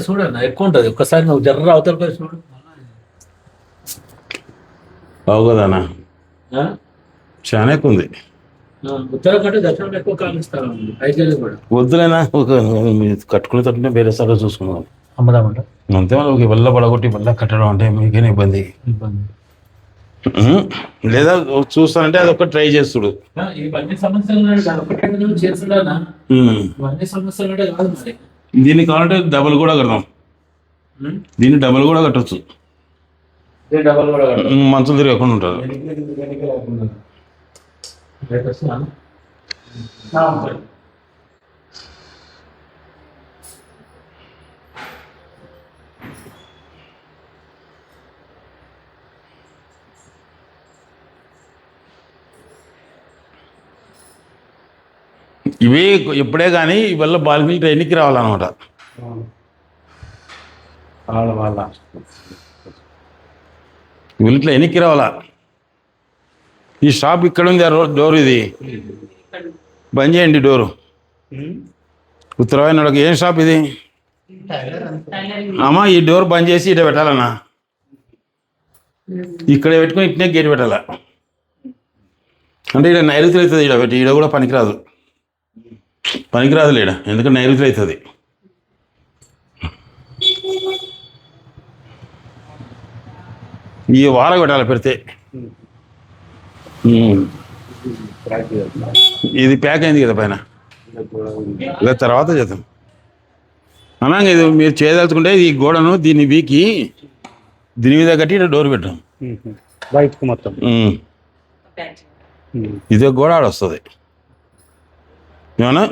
చూడన్నా ఎక్కువ ఉంటుంది. ఒక్కసారి నువ్వు జర్ర అవతల చూడు. బాగు కదనా, ఆ? చాలా ఎక్కువ ఉంది. ఉత్తర కంటే దక్షిణం ఎక్కువ కాలుస్తారు ఐదు కూడా. వద్దులేనా, ఒక కట్టుకునే తట్టునే వేరే సార్ చూసుకున్నాం అమ్మదామంట అంతే. మనం ఒక వల్ల పడగొట్టి వల్ల కట్టడం అంటే మీకేనా ఇబ్బంది. ఇబ్బంది లేదా చూస్తానంటే అది ఒక ట్రై చేస్తుడు. ఇవన్నీ సమస్యలు చేస్తుందా, ఇవన్నీ సమస్యలు అంటే కాదు మరి. దీన్ని కావాలంటే డబుల్ కూడా కడదాం, దీన్ని డబుల్ కూడా కట్టచ్చు. డబల్ కూడా మంచులు తిరగకుండా ఉంటారు. ఇవి ఎప్పుడే కానీ ఇవల్ల బాల్కనీ ట్రైన్కి రావాలన్నమాట. వాళ్ళ వీళ్ళిట్లో ఎన్నికి రావాలా. ఈ షాప్ ఇక్కడ ఉంది, డోర్ ఇది బంద్ చేయండి. డోరు ఉత్తరవాయినకి ఏం షాప్ ఇది అమ్మా? ఈ డోర్ బంద్ చేసి ఇట పెట్టాలన్నా, ఇక్కడ పెట్టుకొని ఇట్నే గేట్ పెట్టాలా. అంటే ఇక్కడ నైరుతులు అవుతుంది, ఈడ పెట్టి ఈడ కూడా పనికిరాదులే ఈడ, ఎందుకంటే నైరుతులు అవుతుంది. ఈ వారం పెట్టాలి పెడితే. ఇది ప్యాక్ అయింది కదా పైన, ఇలా తర్వాత చేద్దాం అన్నా. ఇది మీరు చేయదలుచుకుంటే ఈ గోడను దీన్ని వీకి దీని మీద కట్టి ఇక్కడ డోర్ పెట్టాం బయటకు మొత్తం. ఇది గోడ ఆడ వస్తుంది ఏమన్నా.